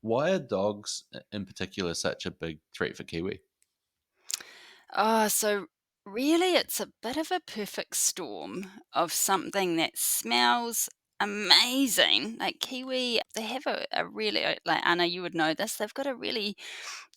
Why are dogs in particular such a big threat for Kiwi? So really it's a bit of a perfect storm of something that smells amazing. Like Kiwi, they have a really, like Anna, you would know this, they've got a really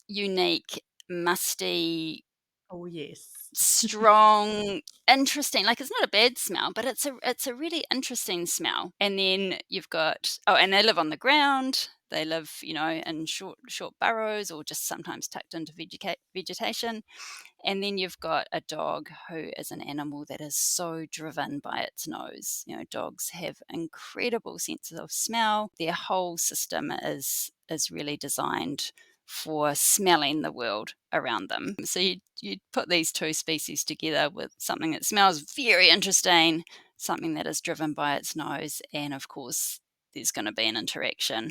unique, musty, Oh, yes. strong, interesting, like it's not a bad smell, but it's a really interesting smell. And then you've got and they live on the ground. They live, in short burrows or just sometimes tucked into vegetation. And then you've got a dog who is an animal that is so driven by its nose. Dogs have incredible senses of smell. Their whole system is really designed for smelling the world around them. So you put these two species together with something that smells very interesting, something that is driven by its nose, and of course there's going to be an interaction.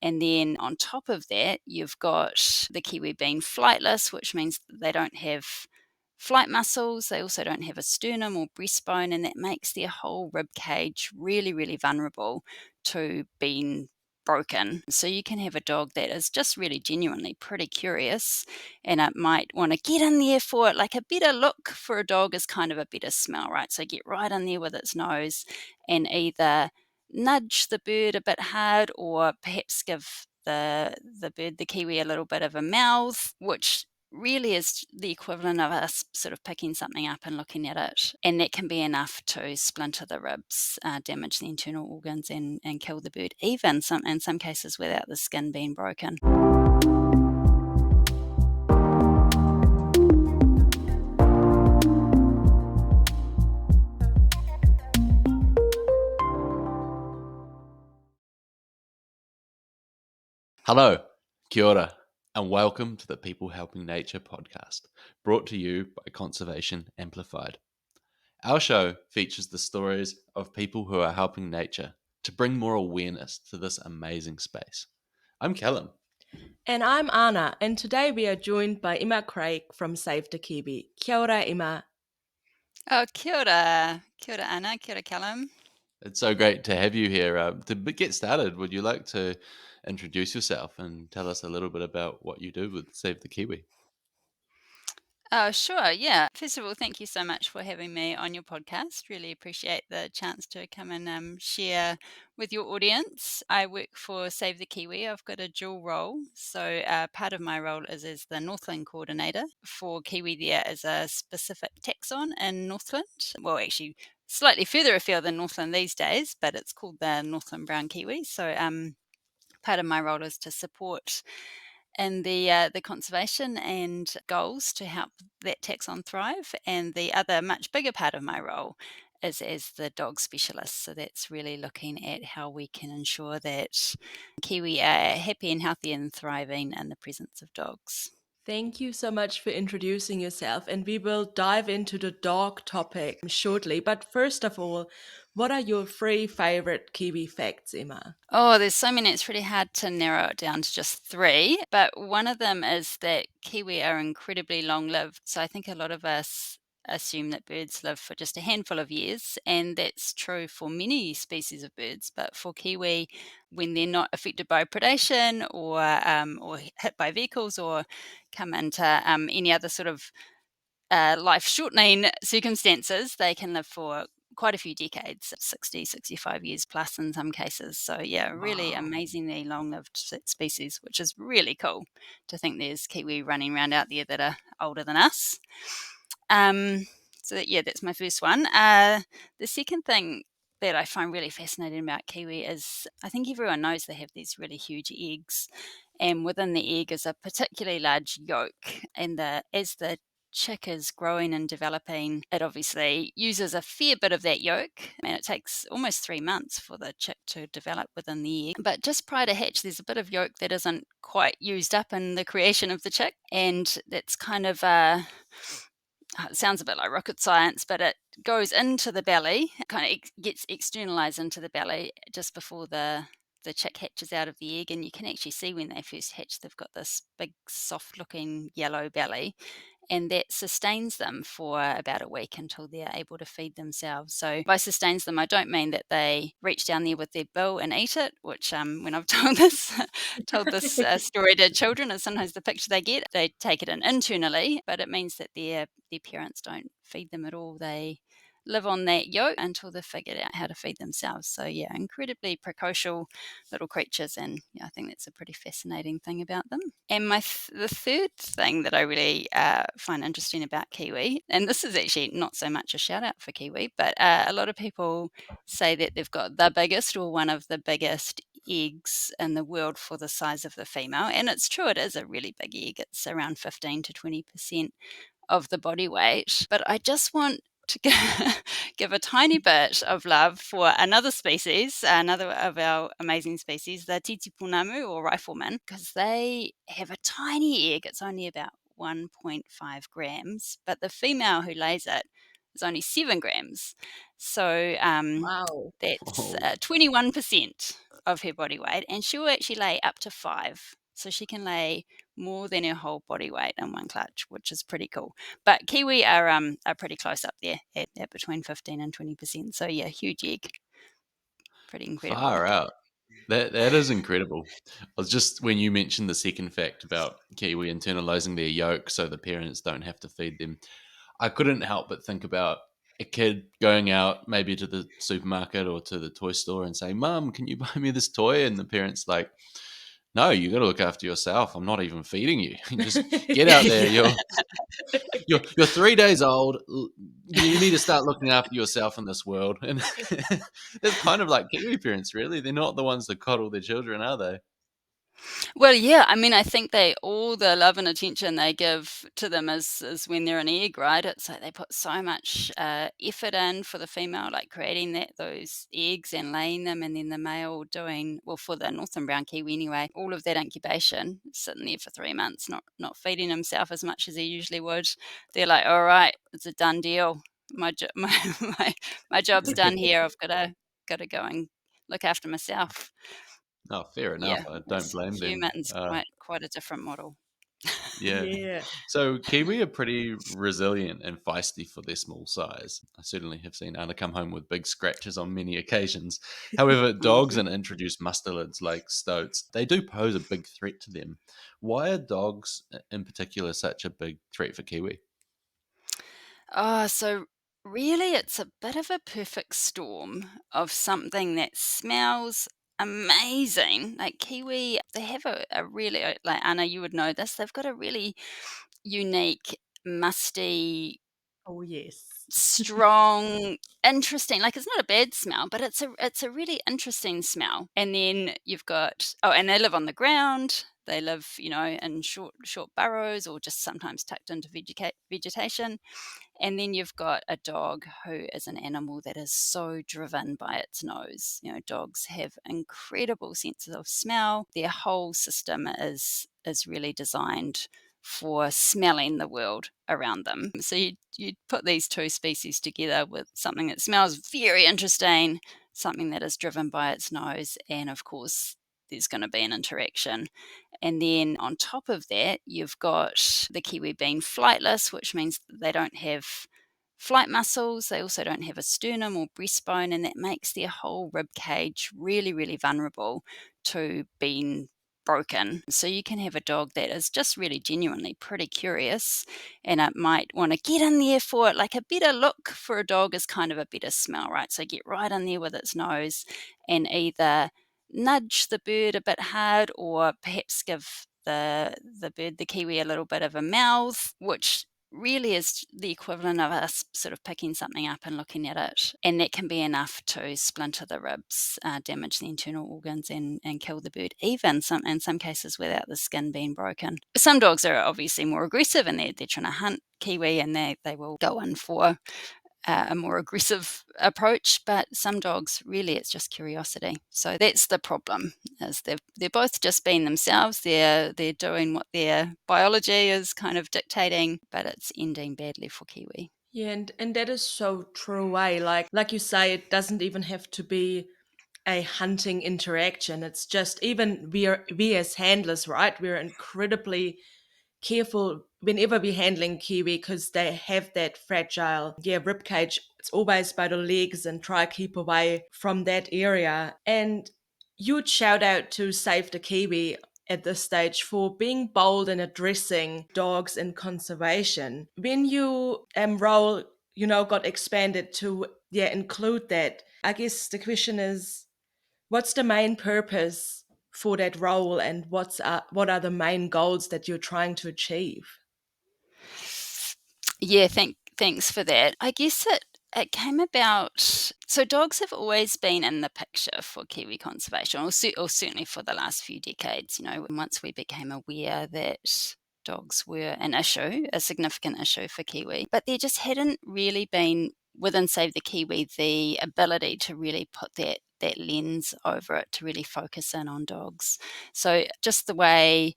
And then on top of that, you've got the kiwi being flightless, which means they don't have flight muscles. They also don't have a sternum or breastbone, and that makes their whole rib cage really, really vulnerable to being broken. So you can have a dog that is just really genuinely pretty curious, and it might want to get in there for it. Like a better look for a dog is kind of a better smell, right? So get right in there with its nose and either nudge the bird a bit hard or perhaps give the bird, the kiwi, a little bit of a mouth, which really is the equivalent of us sort of picking something up and looking at it. And that can be enough to splinter the ribs, damage the internal organs, and kill the bird, even in some cases without the skin being broken. Hello, kia ora, and welcome to the People Helping Nature podcast, brought to you by Conservation Amplified. Our show features the stories of people who are helping nature to bring more awareness to this amazing space. I'm Callum. And I'm Anna, and today we are joined by Emma Craig from Save the Kiwi. Kia ora, Emma. Oh, kia ora. Kia ora, Anna. Kia ora, Callum. It's so great to have you here. Get started, would you like to introduce yourself and tell us a little bit about what you do with Save the Kiwi? Oh, sure. Yeah. First of all, thank you so much for having me on your podcast. Really appreciate the chance to come and share with your audience. I work for Save the Kiwi. I've got a dual role. So, part of my role is as the Northland coordinator for Kiwi. There is a specific taxon in Northland. Well, actually, slightly further afield than Northland these days, but it's called the Northland brown kiwi. So, part of my role is to support in the conservation and goals to help that taxon thrive. And the other much bigger part of my role is as the dog specialist. So that's really looking at how we can ensure that Kiwi are happy and healthy and thriving in the presence of dogs. Thank you so much for introducing yourself, and we will dive into the dog topic shortly. But first of all, what are your three favorite Kiwi facts, Emma? Oh, there's so many. It's really hard to narrow it down to just three. But one of them is that Kiwi are incredibly long lived. So I think a lot of us assume that birds live for just a handful of years. And that's true for many species of birds. But for Kiwi, when they're not affected by predation or hit by vehicles or come into any other sort of life shortening circumstances, they can live for quite a few decades, 60, 65 years plus in some cases. So, yeah, really Wow. amazingly long lived species, which is really cool to think there's Kiwi running around out there that are older than us. Um, yeah, that's my first one. The second thing that I find really fascinating about Kiwi is I think everyone knows they have these really huge eggs, and within the egg is a particularly large yolk. And as the chick is growing and developing, it obviously uses a fair bit of that yolk, and it takes almost 3 months for the chick to develop within the egg. But just prior to hatch, there's a bit of yolk that isn't quite used up in the creation of the chick, and that's kind of it sounds a bit like rocket science, but it goes into the belly, kind of gets externalized into the belly just before the the chick hatches out of the egg, and you can actually see when they first hatch, they've got this big, soft-looking yellow belly, and that sustains them for about a week until they're able to feed themselves. So by sustains them, I don't mean that they reach down there with their bill and eat it, which when I've told this story to children is sometimes the picture they get. They take it in internally, but it means that their parents don't feed them at all. They live on that yolk until they've figured out how to feed themselves. So yeah, incredibly precocial little creatures, and yeah, I think that's a pretty fascinating thing about them. And the third thing that I really find interesting about kiwi, and this is actually not so much a shout out for kiwi, but a lot of people say that they've got the biggest or one of the biggest eggs in the world for the size of the female. And it's true, it is a really big egg. It's around 15 to 20% of the body weight. But I just want to give a tiny bit of love for another species, another of our amazing species, the titipunamu or rifleman, because they have a tiny egg. It's only about 1.5 grams, but the female who lays it is only 7 grams. So Wow. that's Whoa. 21% of her body weight, and she'll actually lay up to 5. So she can lay more than her whole body weight in one clutch, which is pretty cool. But kiwi are pretty close up there at between 15 and 20%. So yeah, huge egg, pretty incredible. Far out. That is incredible. I was just when you mentioned the second fact about kiwi internalizing their yolk so the parents don't have to feed them, I couldn't help but think about a kid going out maybe to the supermarket or to the toy store and saying, "Mum, can you buy me this toy?" And the parents like, "No, you got to look after yourself. I'm not even feeding you. Just get out there. Yeah. You're 3 days old. You need to start looking after yourself in this world." And it's kind of like Kiwi parents, really. They're not the ones that coddle their children, are they? Well, yeah, I mean, I think they all the love and attention they give to them is when they're an egg, right? It's like they put so much effort in for the female, like creating those eggs and laying them, and then the male doing well for the northern brown kiwi anyway. All of that incubation, sitting there for 3 months, not feeding himself as much as he usually would. They're like, all right, it's a done deal. My job's done here. I've got to go and look after myself. Oh, fair Yeah, enough. I don't it's blame them. humans, quite a different model. Yeah. Yeah. So Kiwi are pretty resilient and feisty for their small size. I certainly have seen Anna come home with big scratches on many occasions. However, dogs and introduced mustelids like stoats, they do pose a big threat to them. Why are dogs in particular such a big threat for Kiwi? Oh, so really it's a bit of a perfect storm of something that smells amazing. Like kiwi, they have a really, like Anna, you would know this, they've got a really unique, musty, Oh, yes. strong, interesting, like it's not a bad smell, but it's a really interesting smell. And then you've got and they live on the ground. They live, in short burrows or just sometimes tucked into vegetation. And then you've got a dog who is an animal that is so driven by its nose. Dogs have incredible senses of smell. Their whole system is really designed for smelling the world around them. So you put these two species together with something that smells very interesting, something that is driven by its nose, and of course there's going to be an interaction. And then on top of that, you've got the kiwi being flightless, which means that they don't have flight muscles. They also don't have a sternum or breastbone, and that makes their whole rib cage really, really vulnerable to being broken. So you can have a dog that is just really genuinely pretty curious, and it might want to get in there for it. Like a better look for a dog is kind of a better smell, right? So get right in there with its nose and either nudge the bird a bit hard or perhaps give the bird, the kiwi, a little bit of a mouth, which really is the equivalent of us sort of picking something up and looking at it. And that can be enough to splinter the ribs, damage the internal organs, and kill the bird, even in some cases without the skin being broken. Some dogs are obviously more aggressive and they're trying to hunt kiwi, and they will go in for a more aggressive approach, but some dogs really it's just curiosity. So that's the problem, is they're both just being themselves. They're doing what their biology is kind of dictating, but it's ending badly for kiwi. Yeah, and that is so true. Like you say, it doesn't even have to be a hunting interaction. It's just, even we as handlers, right? We're incredibly careful whenever we're handling kiwi because they have that fragile, rib cage. It's always by the legs, and try keep away from that area. And huge shout out to Save the Kiwi at this stage for being bold in addressing dogs in conservation. When you role, got expanded to include that, I guess the question is, what's the main purpose for that role, and what are the main goals that you're trying to achieve? Yeah, thanks for that. I guess it came about. So dogs have always been in the picture for Kiwi conservation, or certainly for the last few decades. Once we became aware that dogs were an issue, a significant issue for Kiwi, but there just hadn't really been within Save the Kiwi the ability to really put that lens over it, to really focus in on dogs. So just the way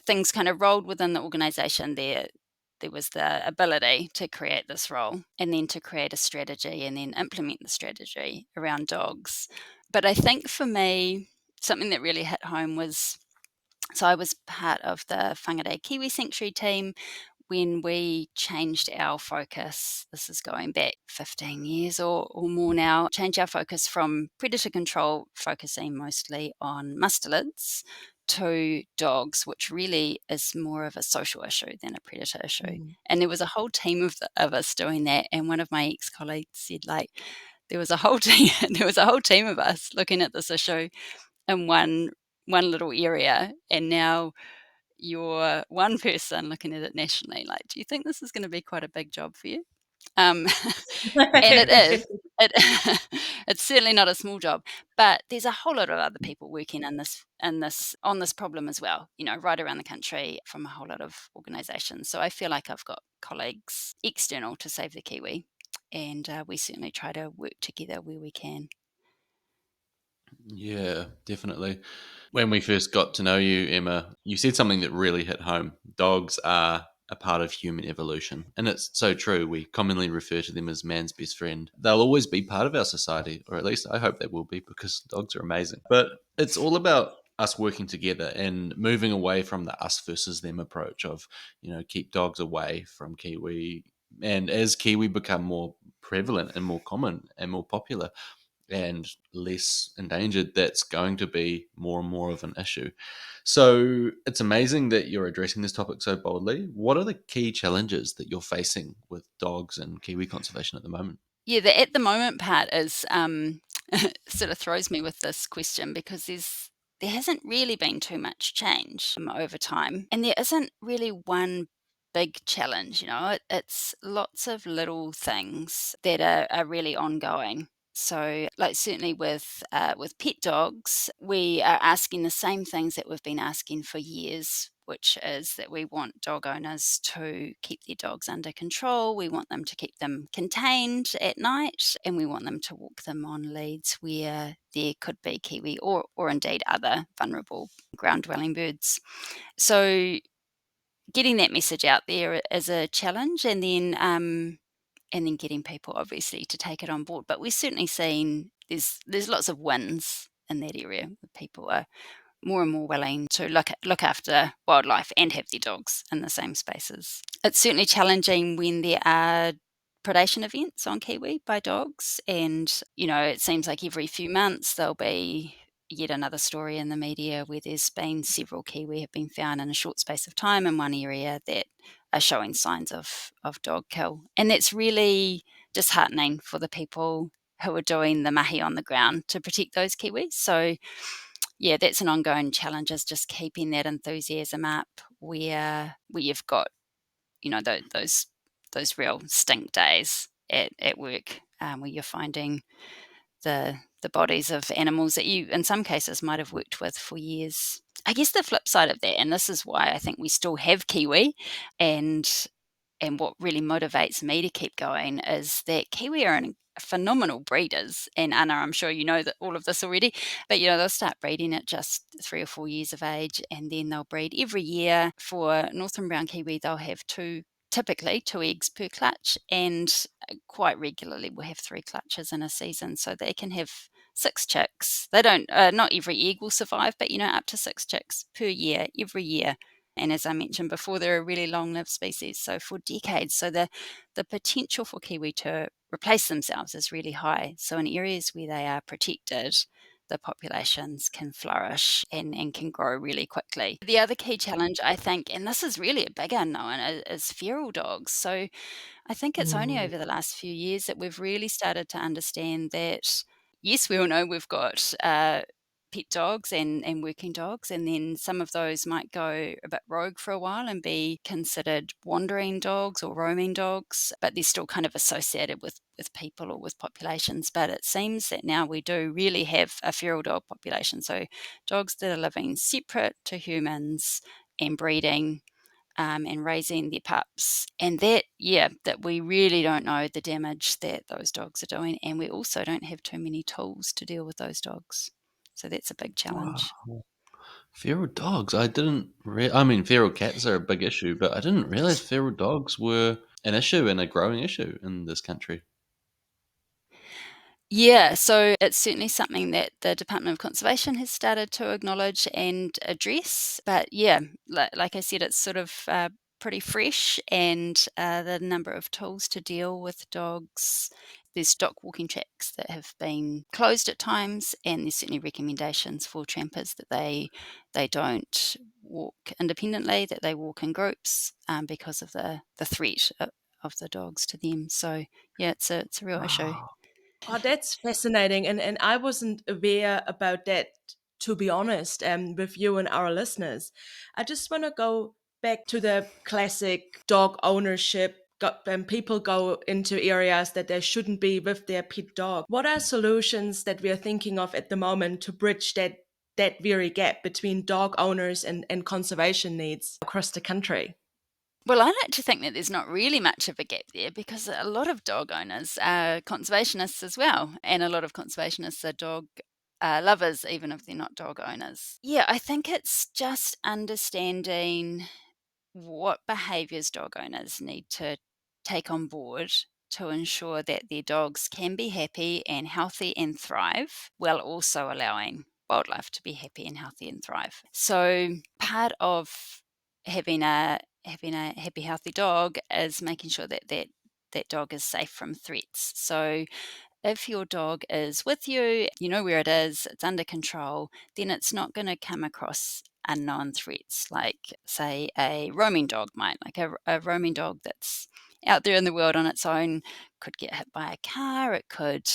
things kind of rolled within the organisation, there was the ability to create this role, and then to create a strategy, and then implement the strategy around dogs. But I think for me, something that really hit home was, so I was part of the Whangarei Kiwi Sanctuary team when we changed our focus. This is going back 15 years or more now. Changed our focus from predator control, focusing mostly on mustelids, to dogs, which really is more of a social issue than a predator issue. Mm. And there was a whole team of us doing that. And one of my ex-colleagues said, like, there was a whole team, there was a whole team of us looking at this issue in one little area, and now you're one person looking at it nationally. Like, do you think this is going to be quite a big job for you? Um, and it is. It, it's certainly not a small job, but there's a whole lot of other people working on this problem as well. Right around the country from a whole lot of organisations. So I feel like I've got colleagues external to Save the Kiwi, and we certainly try to work together where we can. Yeah, definitely. When we first got to know you, Emma, you said something that really hit home. Dogs are a part of human evolution. And it's so true. We commonly refer to them as man's best friend. They'll always be part of our society, or at least I hope they will be, because dogs are amazing. But it's all about us working together and moving away from the us versus them approach of, keep dogs away from Kiwi. And as Kiwi become more prevalent and more common and more popular, and less endangered, that's going to be more and more of an issue. So it's amazing that you're addressing this topic so boldly. What are the key challenges that you're facing with dogs and Kiwi conservation at the moment? Yeah, the at the moment part is sort of throws me with this question, because there hasn't really been too much change over time, and there isn't really one big challenge. It's lots of little things that are really ongoing. So, like, certainly with pet dogs, we are asking the same things that we've been asking for years, which is that we want dog owners to keep their dogs under control. We want them to keep them contained at night, and we want them to walk them on leads where there could be kiwi, or indeed other vulnerable ground dwelling birds. So, getting that message out there is a challenge, and then getting people obviously to take it on board. But we've certainly seen there's lots of wins in that area. People are more and more willing to look after wildlife and have their dogs in the same spaces. It's certainly challenging when there are predation events on kiwi by dogs, and it seems like every few months there'll be yet another story in the media where there's been several kiwi have been found in a short space of time in one area that are showing signs of dog kill. And that's really disheartening for the people who are doing the mahi on the ground to protect those kiwis. So yeah, that's an ongoing challenge, is just keeping that enthusiasm up where you've got, those real stink days at work, where you're finding the bodies of animals that you, in some cases, might have worked with for years. I guess the flip side of that, and this is why I think we still have kiwi, and what really motivates me to keep going, is that kiwi are phenomenal breeders. And Anna, I'm sure you know that all of this already, but they'll start breeding at just 3 or 4 years of age, and then they'll breed every year. For northern brown kiwi, they'll have typically two eggs per clutch, and quite regularly we'll have three clutches in a season. So they can have 6 chicks. They don't, not every egg will survive, but up to 6 chicks per year, every year. And as I mentioned before, they're a really long-lived species, so for decades. So the potential for kiwi to replace themselves is really high. So in areas where they are protected, the populations can flourish and can grow really quickly. The other key challenge, I think, and this is really a big unknown, is feral dogs. So I think it's only Mm. over the last few years that we've really started to understand that, yes, we all know we've got pet dogs and working dogs, and then some of those might go a bit rogue for a while and be considered wandering dogs or roaming dogs, but they're still kind of associated with people or with populations. But it seems that now we do really have a feral dog population, so dogs that are living separate to humans and breeding and raising their pups. And that we really don't know the damage that those dogs are doing. And we also don't have too many tools to deal with those dogs. So that's a big challenge. Wow. Feral dogs. I didn't. I mean, feral cats are a big issue, but I didn't realize feral dogs were an issue and a growing issue in this country. Yeah, so it's certainly something that the Department of Conservation has started to acknowledge and address. But yeah, like I said, it's sort of pretty fresh, and the number of tools to deal with dogs. There's stock walking tracks that have been closed at times, and there's certainly recommendations for trampers that they don't walk independently, that they walk in groups because of the threat of the dogs to them. So yeah, it's a real issue. Wow. Oh, that's fascinating. And I wasn't aware about that, to be honest, with you and our listeners. I just want to go back to the classic dog ownership. People go into areas that they shouldn't be with their pet dog. What are solutions that we are thinking of at the moment to bridge that very gap between dog owners and conservation needs across the country? Well, I like to think that there's not really much of a gap there because a lot of dog owners are conservationists as well, and a lot of conservationists are dog lovers, even if they're not dog owners. Yeah, I think it's just understanding what behaviours dog owners need to take on board to ensure that their dogs can be happy and healthy and thrive, while also allowing wildlife to be happy and healthy and thrive. So part of having a happy, healthy dog is making sure that dog is safe from threats. So if your dog is with you, you know where it is, it's under control, then it's not going to come across unknown threats like, say, a roaming dog might. Like a roaming dog that's out there in the world on its own could get hit by a car, it could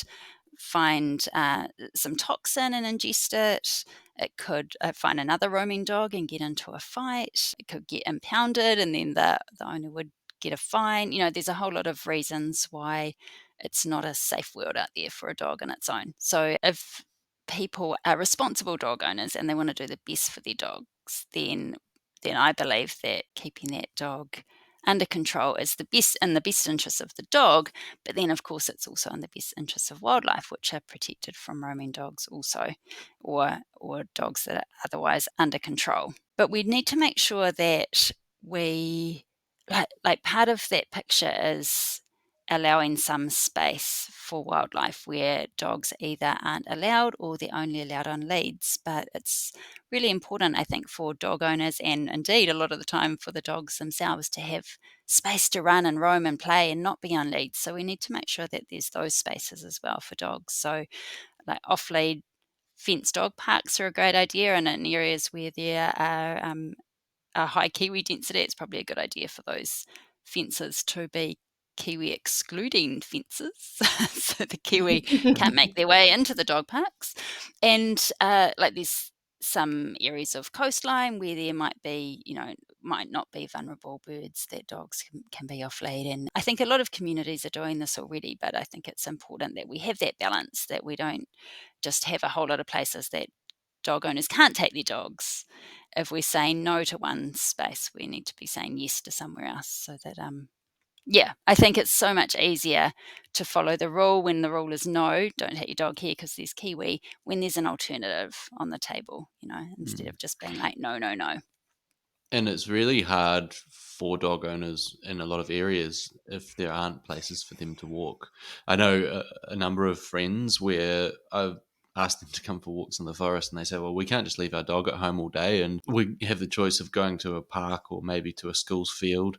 find some toxin and ingest it. It could find another roaming dog and get into a fight. It could get impounded and then the owner would get a fine. There's a whole lot of reasons why it's not a safe world out there for a dog on its own. So if people are responsible dog owners and they want to do the best for their dogs, then I believe that keeping that dog under control is in the best interest of the dog, but then of course it's also in the best interest of wildlife, which are protected from roaming dogs also, or dogs that are otherwise under control. But we need to make sure that we like part of that picture is allowing some space for wildlife where dogs either aren't allowed or they're only allowed on leads. But it's really important, I think, for dog owners and indeed a lot of the time for the dogs themselves to have space to run and roam and play and not be on leads. So we need to make sure that there's those spaces as well for dogs. So like off-lead fenced dog parks are a great idea, and in areas where there are a high kiwi density, it's probably a good idea for those fences to be kiwi excluding fences so the kiwi can't make their way into the dog parks. And like there's some areas of coastline where there might not be vulnerable birds that dogs can be off lead. And I think a lot of communities are doing this already, but I think it's important that we have that balance, that we don't just have a whole lot of places that dog owners can't take their dogs. If we're saying no to one space, we need to be saying yes to somewhere else. So that, I think it's so much easier to follow the rule when the rule is no, don't take your dog here because there's kiwi, when there's an alternative on the table, instead Mm. of just being like, no, no, no. And it's really hard for dog owners in a lot of areas if there aren't places for them to walk. I know a number of friends where ask them to come for walks in the forest, and they say, well, we can't just leave our dog at home all day, and we have the choice of going to a park or maybe to a school's field,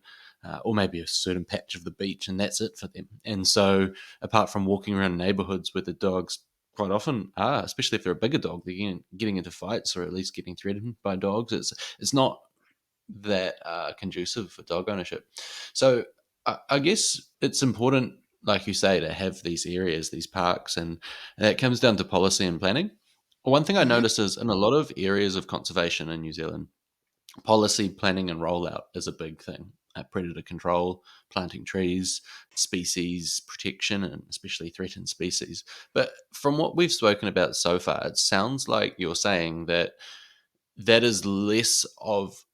or maybe a certain patch of the beach, and that's it for them. And so apart from walking around neighborhoods where the dogs quite often are, especially if they're a bigger dog, they're getting into fights or at least getting threatened by dogs, it's not that conducive for dog ownership. So I guess it's important, like you say, to have these areas, these parks, and that comes down to policy and planning. One thing I Mhm. notice is in a lot of areas of conservation in New Zealand, policy planning and rollout is a big thing. Predator control, planting trees, species protection, and especially threatened species. But from what we've spoken about so far, it sounds like you're saying that that is less of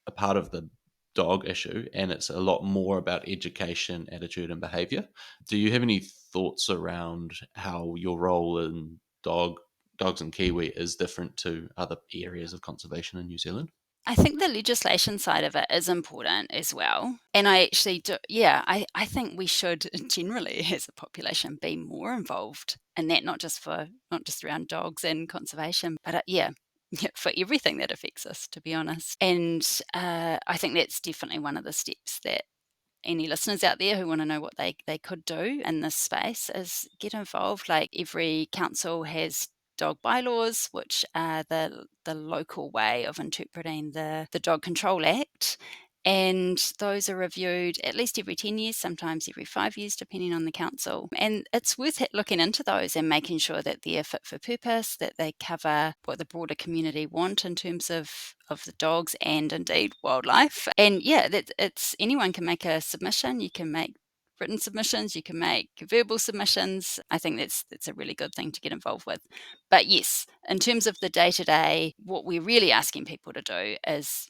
a part of the dog issue, and it's a lot more about education, attitude, and behavior. Do you have any thoughts around how your role in dogs and Kiwi is different to other areas of conservation in New Zealand? I think the legislation side of it is important as well. And I actually do, yeah, I think we should generally, as a population, be more involved in that, not just around dogs and conservation, but yeah, yeah, for everything that affects us, to be honest. And I think that's definitely one of the steps that any listeners out there who want to know what they could do in this space is get involved. Like every council has dog bylaws, which are the local way of interpreting the Dog Control Act. And those are reviewed at least every 10 years, sometimes every 5 years, depending on the council. And it's worth looking into those and making sure that they're fit for purpose, that they cover what the broader community want in terms of the dogs and indeed wildlife. And yeah, it's anyone can make a submission. You can make written submissions, you can make verbal submissions. I think that's a really good thing to get involved with. But yes, in terms of the day-to-day, what we're really asking people to do is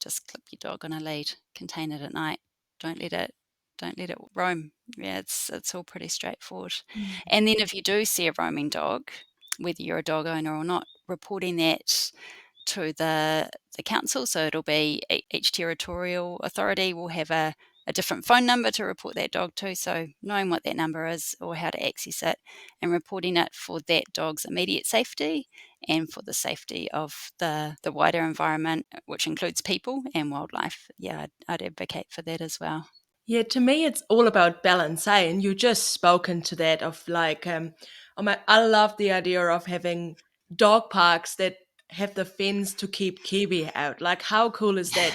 just clip your dog on a lead, contain it at night. Don't let it don't let it roam. Yeah, it's all pretty straightforward. Mm. And then if you do see a roaming dog, whether you're a dog owner or not, reporting that to the council. So it'll be each territorial authority will have a different phone number to report that dog to. So knowing what that number is or how to access it and reporting it for that dog's immediate safety and for the safety of the wider environment, which includes people and wildlife. Yeah, I'd advocate for that as well. Yeah, to me, it's all about balance, eh? And you just spoken to that of like, I love the idea of having dog parks that have the fence to keep Kiwi out. Like, how cool is that?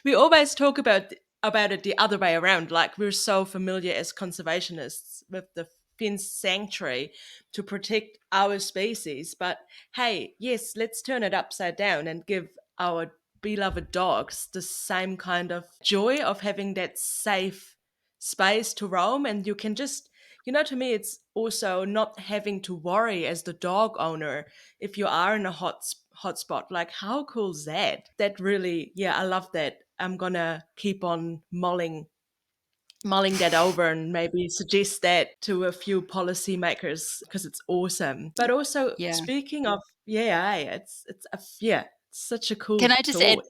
We always talk about it the other way around. Like, we're so familiar as conservationists with the fence sanctuary to protect our species. But hey, yes, let's turn it upside down and give our beloved dogs the same kind of joy of having that safe space to roam. And you can just, to me, it's also not having to worry as the dog owner if you are in a hot spot. Like, how cool is that? That really, yeah, I love that. I'm gonna keep on mulling that over and maybe suggest that to a few policymakers because it's awesome. But also Yeah. speaking of, yeah, yeah, it's such a Can cool I just add thought.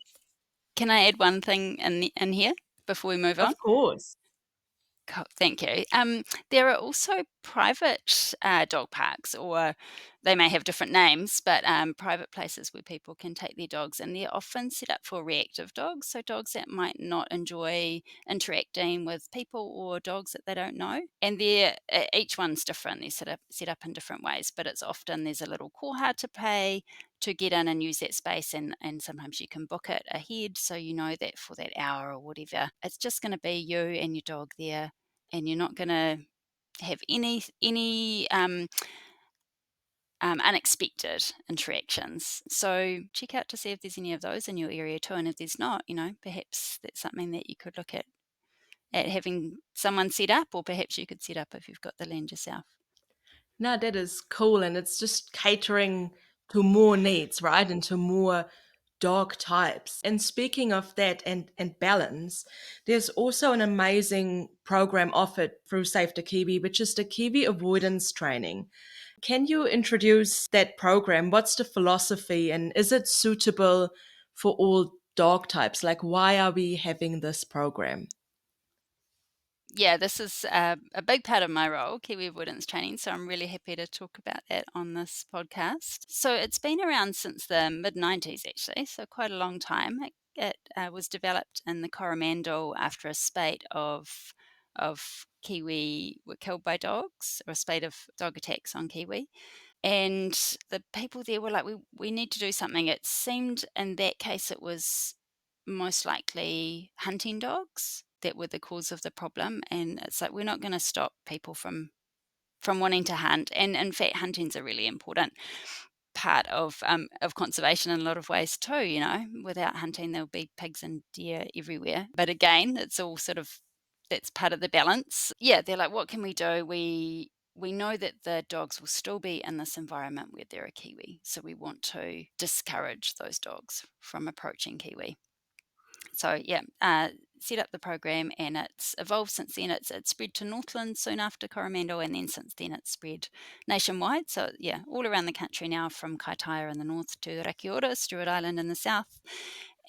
can I add one thing in here before we move on? Of course. Cool, thank you. There are also private dog parks, or they may have different names, but private places where people can take their dogs, and they're often set up for reactive dogs, so dogs that might not enjoy interacting with people or dogs that they don't know. And they're each one's different. They're set up in different ways, but it's often there's a little koha to pay to get in and use that space, and sometimes you can book it ahead so you know that for that hour or whatever it's just going to be you and your dog there, and you're not going to have any unexpected interactions. So check out to see if there's any of those in your area too, and if there's not, perhaps that's something that you could look at having someone set up, or perhaps you could set up if you've got the land yourself. No, that is cool. And it's just catering to more needs, right? And to more dog types. And speaking of that and balance, there's also an amazing program offered through Save the Kiwi, which is the Kiwi avoidance training. Can you introduce that program? What's the philosophy and is it suitable for all dog types? Like, why are we having this program? Yeah, this is a big part of my role, Kiwi avoidance training. So I'm really happy to talk about that on this podcast. So it's been around since the mid 90s, actually, so quite a long time. It was developed in the Coromandel after a spate of Kiwi were killed by dogs, or a spate of dog attacks on Kiwi. And the people there were like, we need to do something. It seemed in that case it was most likely hunting dogs that were the cause of the problem. And it's like, we're not going to stop people from wanting to hunt. And in fact, hunting's a really important part of conservation in a lot of ways too. You know, without hunting, there'll be pigs and deer everywhere. But again, it's all sort of, that's part of the balance. Yeah, they're like, what can we do? We know that the dogs will still be in this environment where there are Kiwi, so we want to discourage those dogs from approaching Kiwi. So yeah, set up the program, and it's evolved since then. It's spread to Northland soon after Coromandel, and then since then it's spread nationwide. So yeah, all around the country now, from Kaitaia in the north to Rakiora, Stewart Island in the south.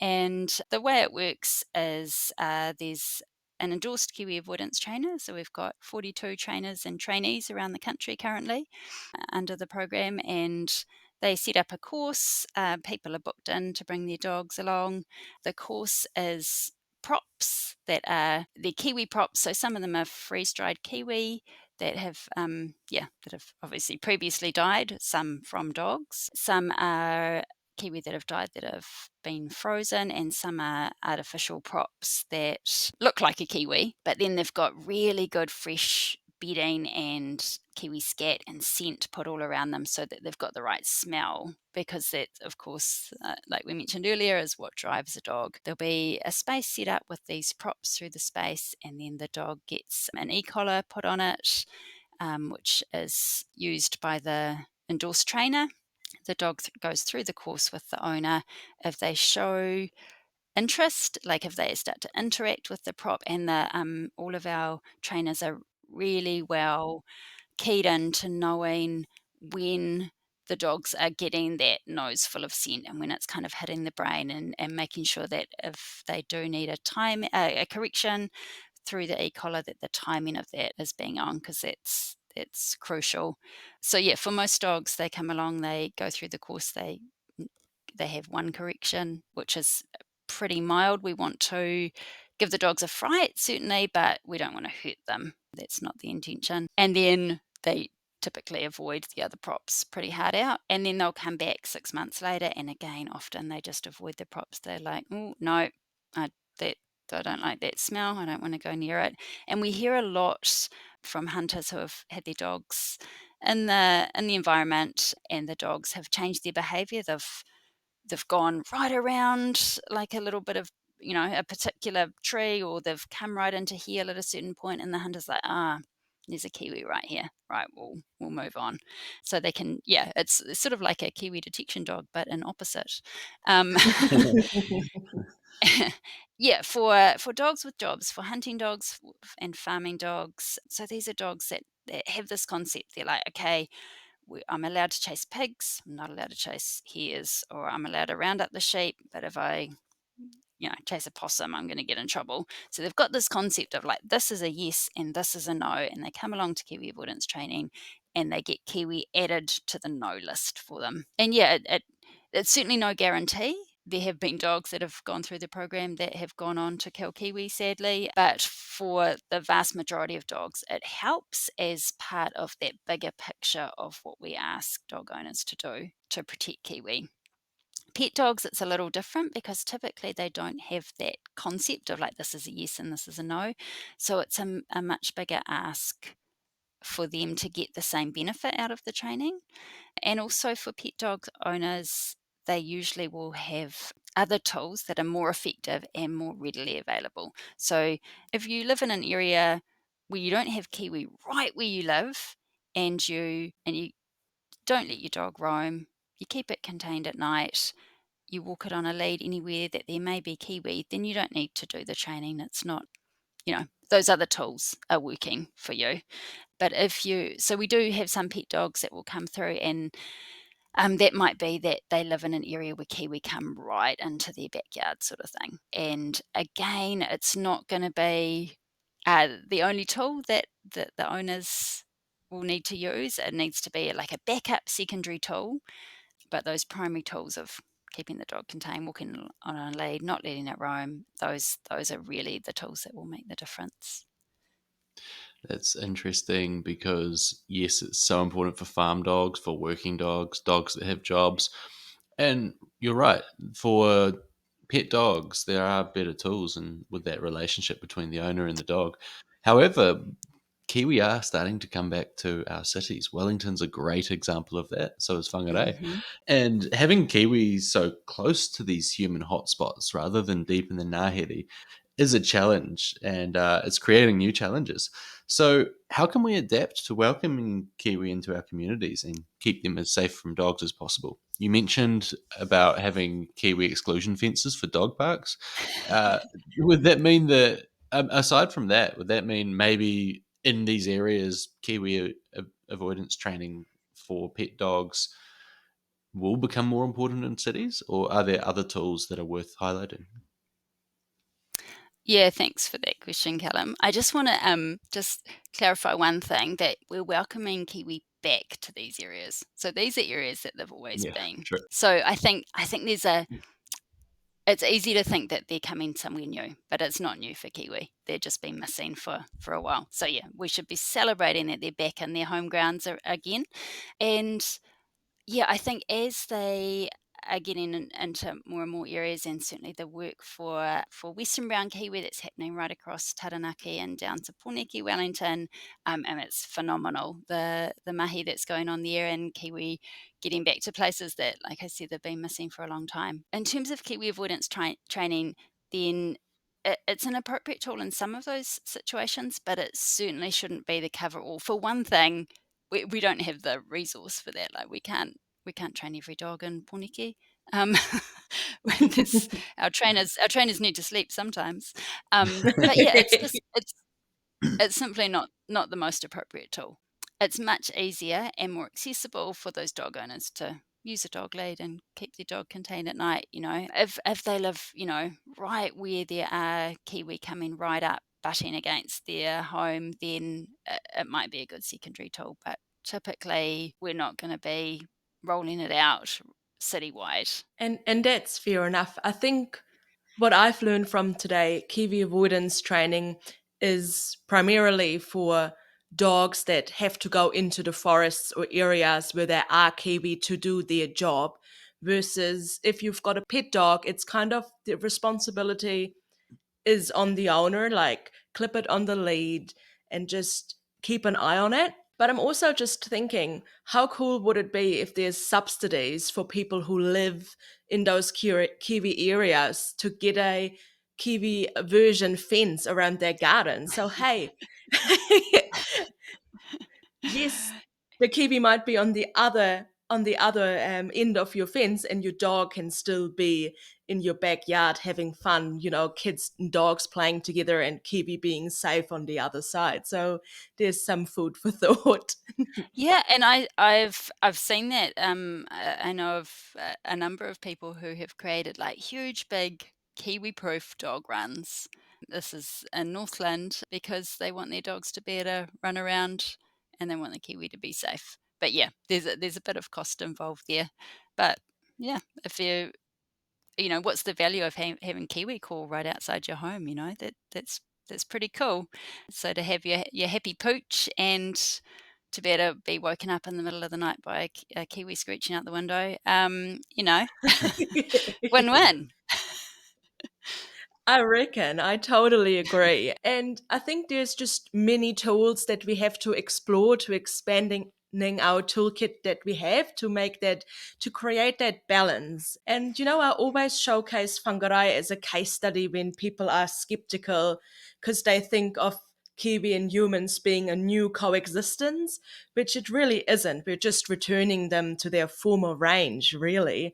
And the way it works is there's an endorsed Kiwi avoidance trainer. So we've got 42 trainers and trainees around the country currently under the program, and they set up a course. People are booked in to bring their dogs along. The course is props that are the Kiwi props. So some of them are freeze-dried Kiwi that have obviously previously died, some from dogs. Some are Kiwi that have died that have been frozen, and some are artificial props that look like a Kiwi, but then they've got really good fresh bedding and Kiwi scat and scent put all around them so that they've got the right smell, because that, of course, like we mentioned earlier, is what drives a dog. There'll be a space set up with these props through the space, and then the dog gets an e-collar put on it, which is used by the endorsed trainer. The dog goes through the course with the owner. If they show interest, like if they start to interact with the prop, and all of our trainers are really well keyed into knowing when the dogs are getting that nose full of scent and when it's kind of hitting the brain, and making sure that if they do need a correction through the e-collar, that the timing of that is being on, because that's crucial. So yeah, for most dogs, they come along, they go through the course, they have one correction, which is pretty mild. We want to give the dogs a fright, certainly, but we don't want to hurt them. That's not the intention. And then they typically avoid the other props pretty hard out. And then they'll come back 6 months later, and again, often they just avoid the props. They're like, oh, no, I don't like that smell. I don't want to go near it. And we hear a lot from hunters who have had their dogs in the environment, and the dogs have changed their behavior. They've gone right around like a little bit of, a particular tree, or they've come right into heel at a certain point, and the hunter's like, there's a Kiwi right here. Right, we'll move on. So they can, yeah, it's sort of like a Kiwi detection dog, but in opposite. Um, yeah, for dogs with jobs, for hunting dogs and farming dogs. So these are dogs that have this concept. They're like, okay, I'm allowed to chase pigs, I'm not allowed to chase hares, or I'm allowed to round up the sheep, but if I, chase a possum, I'm going to get in trouble. So they've got this concept of like, this is a yes and this is a no, and they come along to Kiwi avoidance training, and they get Kiwi added to the no list for them. And yeah, it's certainly no guarantee. There have been dogs that have gone through the program that have gone on to kill Kiwi, sadly. But for the vast majority of dogs, it helps as part of that bigger picture of what we ask dog owners to do to protect Kiwi. Pet dogs, it's a little different, because typically they don't have that concept of like, this is a yes and this is a no. So it's a much bigger ask for them to get the same benefit out of the training. And also for pet dog owners, they usually will have other tools that are more effective and more readily available. So if you live in an area where you don't have Kiwi right where you live, and you don't let your dog roam, you keep it contained at night, you walk it on a lead anywhere that there may be Kiwi, then you don't need to do the training. It's not, those other tools are working for you. But so we do have some pet dogs that will come through, and that might be that they live in an area where Kiwi come right into their backyard, sort of thing. And again, it's not going to be The only tool that the owners will need to use, it needs to be like a backup secondary tool, but those primary tools of keeping the dog contained, walking on a lead, not letting it roam, those are really the tools that will make the difference. That's interesting because, yes, it's so important for farm dogs, for working dogs, dogs that have jobs. And you're right, for pet dogs, there are better tools and with that relationship between the owner and the dog. However, Kiwi are starting to come back to our cities. Wellington's a great example of that. So is Whangarei. Hmm. And having Kiwis so close to these human hotspots rather than deep in the Ngāhere is a challenge, and it's creating new challenges. So, how can we adapt to welcoming Kiwi into our communities and keep them as safe from dogs as possible? You mentioned about having Kiwi exclusion fences for dog parks. Uh, would that mean that, aside from that, would that mean maybe in these areas, Kiwi avoidance training for pet dogs will become more important in cities, or are there other tools that are worth highlighting? Yeah, thanks for that question, Callum. I just want to just clarify one thing, that we're welcoming Kiwi back to these areas. So these are areas that they've always Yeah, been. true. So I think there's a it's easy to think that they're coming somewhere new, but it's not new for Kiwi. They've just been missing for a while. So yeah, we should be celebrating that they're back in their home grounds again. And yeah, I think as they are getting into more and more areas, and certainly the work for Western brown kiwi that's happening right across Taranaki and down to Pōneke, Wellington, and it's phenomenal, the mahi that's going on there, and kiwi getting back to places that, like I said, they've been missing for a long time. In terms of kiwi avoidance training, then it's an appropriate tool in some of those situations, but it certainly shouldn't be the cover all. For one thing, we don't have the resource for that. Like we can't train every dog in Pōneke. Um, our trainers need to sleep sometimes. But yeah, it's simply not the most appropriate tool. It's much easier and more accessible for those dog owners to use a dog lead and keep their dog contained at night. If they live, right where there are kiwi coming right up, butting against their home, then it might be a good secondary tool. But typically, we're not going to be rolling it out citywide. And that's fair enough. I think what I've learned from today, Kiwi avoidance training is primarily for dogs that have to go into the forests or areas where there are Kiwi to do their job, versus if you've got a pet dog, it's kind of the responsibility is on the owner, like clip it on the lead and just keep an eye on it. But I'm also just thinking, how cool would it be if there's subsidies for people who live in those Kiwi areas to get a Kiwi version fence around their garden? So, hey, yes, the kiwi might be on the other end of your fence, and your dog can still be in your backyard having fun. Kids and dogs playing together, and kiwi being safe on the other side. So there's some food for thought. Yeah, and I've seen that. I know of a number of people who have created like huge, big kiwi-proof dog runs. This is in Northland because they want their dogs to be able to run around, and they want the kiwi to be safe. But yeah, there's a bit of cost involved there. But yeah, if what's the value of having kiwi call right outside your home? That's pretty cool. So to have your happy pooch and to be able to be woken up in the middle of the night by a kiwi screeching out the window, win-win. I reckon. I totally agree. And I think there's just many tools that we have to explore to expanding our toolkit that we have to create that balance. And I always showcase Whangarei as a case study when people are skeptical because they think of Kiwi and humans being a new coexistence, which it really isn't. We're just returning them to their former range, really.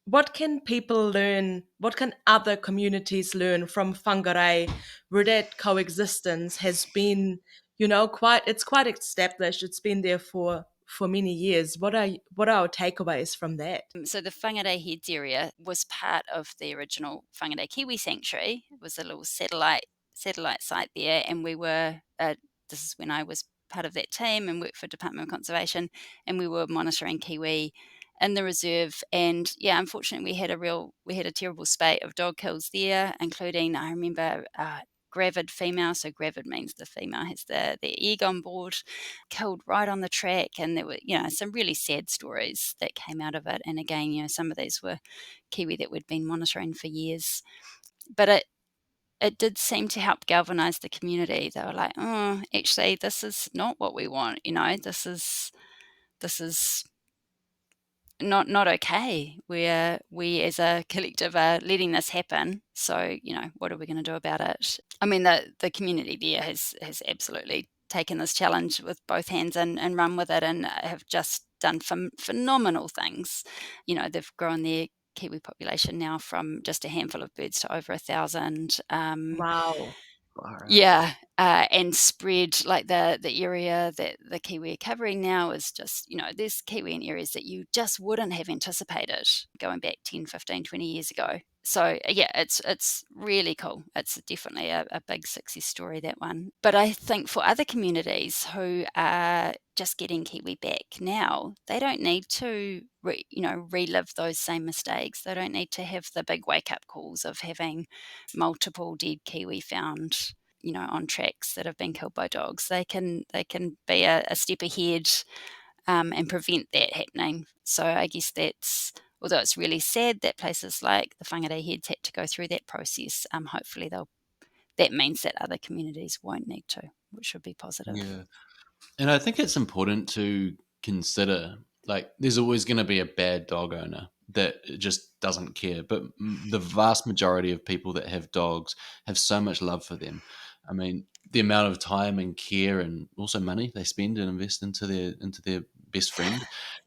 What can people learn? What can other communities learn from Whangarei, where that coexistence has been, it's quite established. It's been there for many years. What are our takeaways from that? So the Whangarei Heads area was part of the original Whangarei Kiwi Sanctuary. It was a little satellite satellite site there, and we were, this is when I was part of that team and worked for Department of Conservation, and we were monitoring kiwi in the reserve. And yeah, unfortunately, we had a terrible spate of dog kills there, including, I remember, gravid female. So gravid means the female has the egg on board, killed right on the track. And there were, some really sad stories that came out of it. And again, some of these were kiwi that we'd been monitoring for years. But it did seem to help galvanize the community. They were like, oh, actually, this is not what we want. This is not okay. We as a collective are letting this happen. So, what are we going to do about it? I mean, the community there has absolutely taken this challenge with both hands and run with it, and have just done phenomenal things. They've grown their kiwi population now from just a handful of birds to over 1,000. Wow. Yeah, and spread like the area that the kiwi are covering now is just, there's kiwi in areas that you just wouldn't have anticipated going back 10, 15, 20 years ago. So yeah, it's really cool. It's definitely a big success story, that one. But I think for other communities who are just getting kiwi back now, they don't need to relive those same mistakes. They don't need to have the big wake up calls of having multiple dead kiwi found on tracks that have been killed by dogs. They can be a step ahead and prevent that happening. So I guess that's, although it's really sad that places like the Whangarei Heads had to go through that process, hopefully that means that other communities won't need to, which would be positive. Yeah. And I think it's important to consider, like, there's always going to be a bad dog owner that just doesn't care. But the vast majority of people that have dogs have so much love for them. I mean, the amount of time and care and also money they spend and invest into their best friend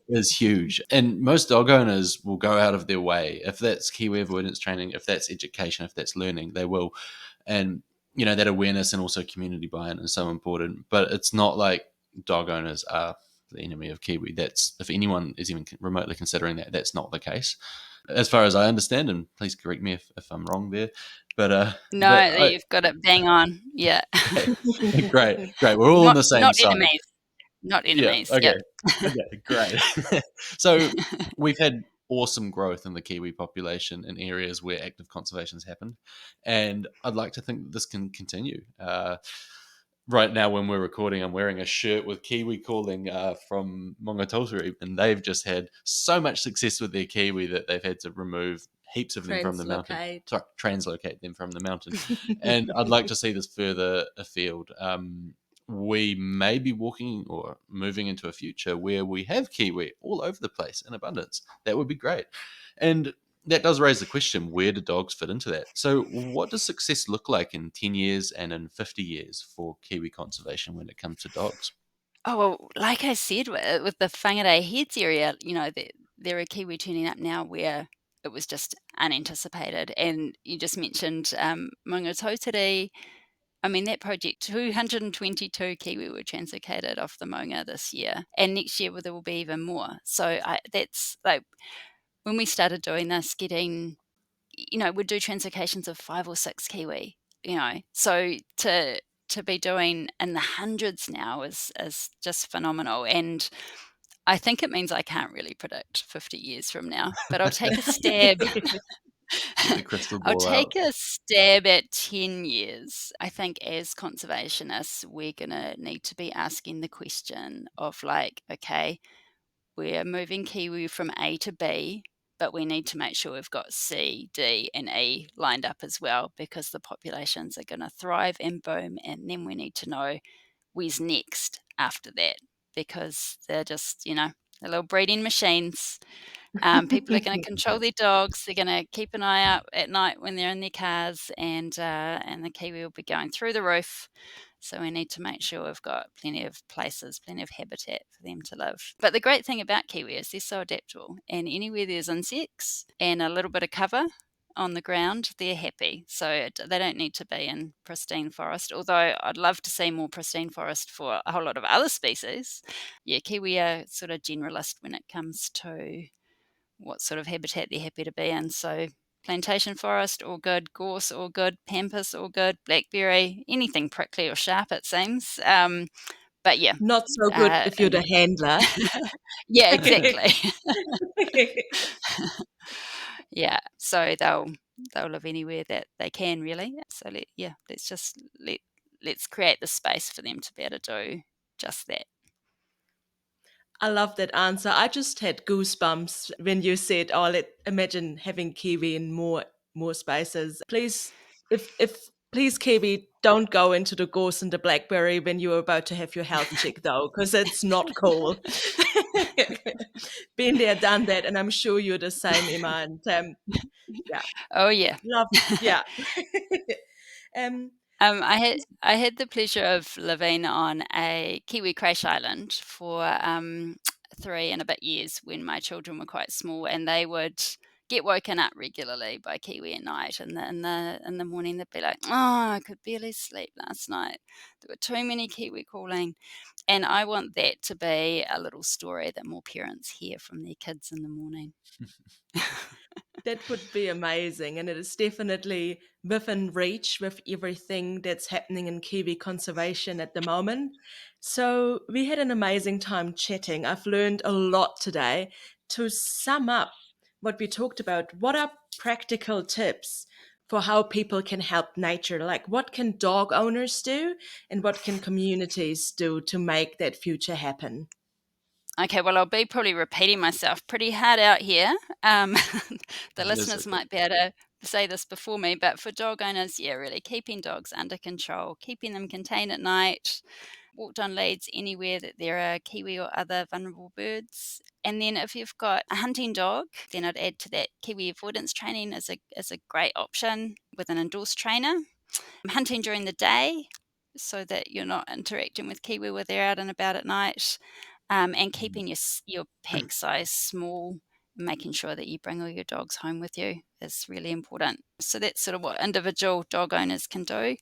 is huge. And most dog owners will go out of their way. If that's Kiwi avoidance training, if that's education, if that's learning, they will. And that awareness and also community buy-in is so important. But it's not like dog owners are the enemy of Kiwi. That's, if anyone is even remotely considering that, that's not the case, as far as I understand. And please correct me if I'm wrong there. But No, you've got it bang on. Yeah. okay, great. We're all on not the same not side. enemies. Not Yeah. enemies. Yep. Okay. Okay. Great. So we've had awesome growth in the Kiwi population in areas where active conservation has happened, and I'd like to think that this can continue. Right now, when we're recording, I'm wearing a shirt with Kiwi calling from Mongatotiri, and they've just had so much success with their Kiwi that they've had to remove heaps of them from the mountain. Translocate. Sorry, translocate them from the mountain. And I'd like to see this further afield. We may be walking or moving into a future where we have Kiwi all over the place in abundance. That would be great. And that does raise the question, where do dogs fit into that? So what does success look like in 10 years and in 50 years for Kiwi conservation when it comes to dogs? Oh, well, like I said, with the Whangarei Heads area, there are kiwi turning up now where it was just unanticipated. And you just mentioned Mongatotiri. I mean, that project, 222 kiwi were translocated off the Maunga this year. And next year, there will be even more. So that's like, when we started doing this, we'd do translocations of 5 or 6 kiwi, so to be doing in the hundreds now is just phenomenal. And I think it means I can't really predict 50 years from now, but I'll take a stab. Get the crystal I'll ball take out. a stab at 10 years. I think as conservationists, we're going to need to be asking the question of, like, okay, we're moving kiwi from A to B, but we need to make sure we've got C, D, and E lined up as well, because the populations are going to thrive and boom. And then we need to know where's next after that, because they're just, they're little breeding machines. People are going to control their dogs. They're going to keep an eye out at night when they're in their cars, and the kiwi will be going through the roof. So we need to make sure we've got plenty of places, plenty of habitat for them to live. But the great thing about kiwi is they're so adaptable, and anywhere there's insects and a little bit of cover on the ground, they're happy. So they don't need to be in pristine forest, although I'd love to see more pristine forest for a whole lot of other species. Yeah, kiwi are sort of generalist when it comes to what sort of habitat they're happy to be in. So Plantation forest, all good. Gorse, all good. Pampas, all good. Blackberry, anything prickly or sharp, it seems. But yeah, Not so good if you're the and handler. yeah, exactly. Yeah, so they'll live anywhere that they can really. So let's create the space for them to be able to do just that. I love that answer. I just had goosebumps when you said, "Oh, imagine having Kiwi in more spaces." Please, if please, Kiwi, don't go into the gorse and the blackberry when you're about to have your health check, though, because it's not cool. Been there, done that, and I'm sure you're the same, Emma. And yeah, Oh yeah. love, yeah. um, I had the pleasure of living on a Kiwi crash island for 3 and a bit years when my children were quite small, and they would get woken up regularly by Kiwi at night. And in the morning they'd be like, "Oh, I could barely sleep last night. There were too many Kiwi calling." And I want that to be a little story that more parents hear from their kids in the morning. That would be amazing. And it is definitely within reach with everything that's happening in Kiwi conservation at the moment. So we had an amazing time chatting. I've learned a lot today. To sum up what we talked about, what are practical tips for how people can help nature? Like, what can dog owners do and what can communities do to make that future happen? Okay, well, I'll be probably repeating myself pretty hard out here. Um, the That's listeners okay. might be able to say this before me, but for dog owners, yeah, really keeping dogs under control, keeping them contained at night, walked on leads anywhere that there are kiwi or other vulnerable birds. And then if you've got a hunting dog, then I'd add to that kiwi avoidance training as a great option with an endorsed trainer. Hunting during the day so that you're not interacting with kiwi when they're out and about at night, and Mm. keeping your pack size small, making sure that you bring all your dogs home with you is really important. So that's sort of what individual dog owners can do.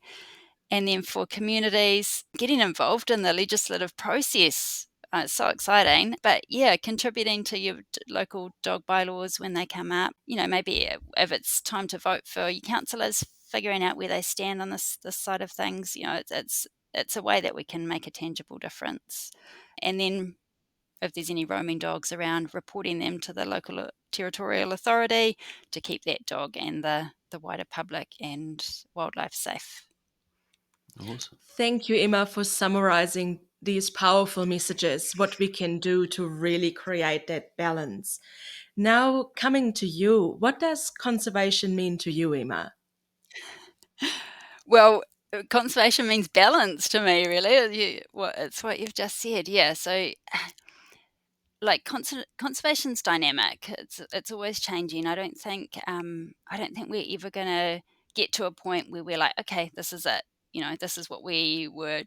And then for communities, getting involved in the legislative process. It's so exciting. But yeah, contributing to your local dog bylaws when they come up. Maybe if it's time to vote for your councillors, figuring out where they stand on this side of things. It's a way that we can make a tangible difference. And then if there's any roaming dogs around, reporting them to the local territorial authority to keep that dog and the wider public and wildlife safe. Awesome. Thank you, Emma, for summarizing these powerful messages, what we can do to really create that balance. Now, coming to you, what does conservation mean to you, Emma? Well, conservation means balance to me, really. It's what you've just said. Yeah. So, like conservation's dynamic. It's always changing. I don't think we're ever going to get to a point where we're like, okay, this is it. This is what we were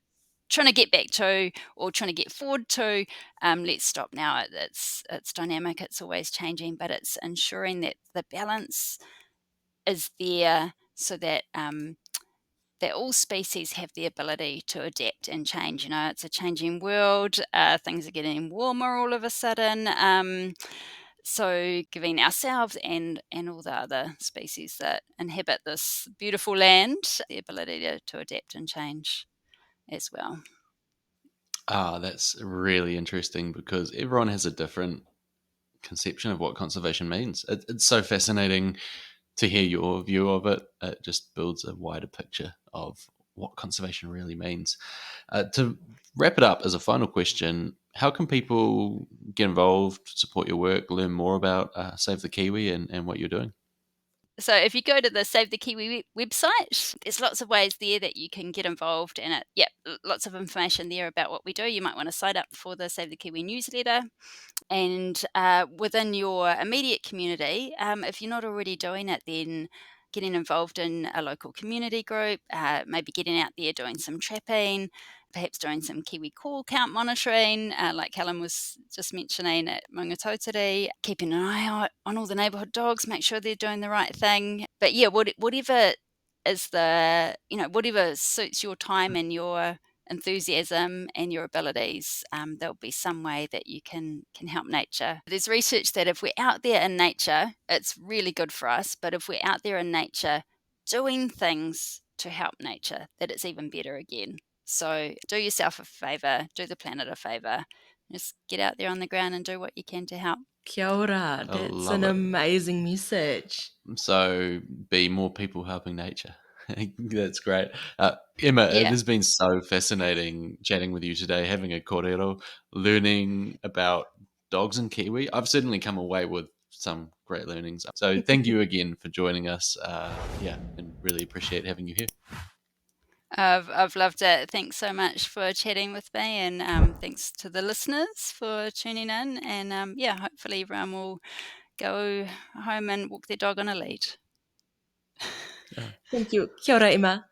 trying to get back to or trying to get forward to. Let's stop now. It's dynamic. It's always changing, but it's ensuring that the balance is there so that all species have the ability to adapt and change. It's a changing world. Things are getting warmer all of a sudden. So giving ourselves and all the other species that inhabit this beautiful land the ability to adapt and change as well. That's really interesting because everyone has a different conception of what conservation means. It's so fascinating to hear your view of it. It just builds a wider picture of what conservation really means. To wrap it up as a final question, how can people get involved, support your work, learn more about Save the Kiwi and what you're doing? So if you go to the Save the Kiwi website, there's lots of ways there that you can get involved in it. Yeah, lots of information there about what we do. You might want to sign up for the Save the Kiwi newsletter. And within your immediate community, if you're not already doing it, then getting involved in a local community group, maybe getting out there doing some trapping, perhaps doing some Kiwi call count monitoring, like Helen was just mentioning at Maungatautari, keeping an eye out on all the neighbourhood dogs, make sure they're doing the right thing. But yeah, whatever is whatever suits your time and your enthusiasm and your abilities, there'll be some way that you can help nature. There's research that if we're out there in nature, it's really good for us, but if we're out there in nature doing things to help nature, that it's even better again. So do yourself a favour, do the planet a favour, just get out there on the ground and do what you can to help. Kia ora. I That's love an it. amazing message. So be more people helping nature. That's great. Emma, it Yeah. has been so fascinating chatting with you today, having a kōrero, learning about dogs in Kiwi. I've certainly come away with some great learnings. So thank you again for joining us. And really appreciate having you here. I've loved it. Thanks so much for chatting with me, and thanks to the listeners for tuning in. And hopefully everyone will go home and walk their dog on a lead. Thank you. Kia ora, Emma.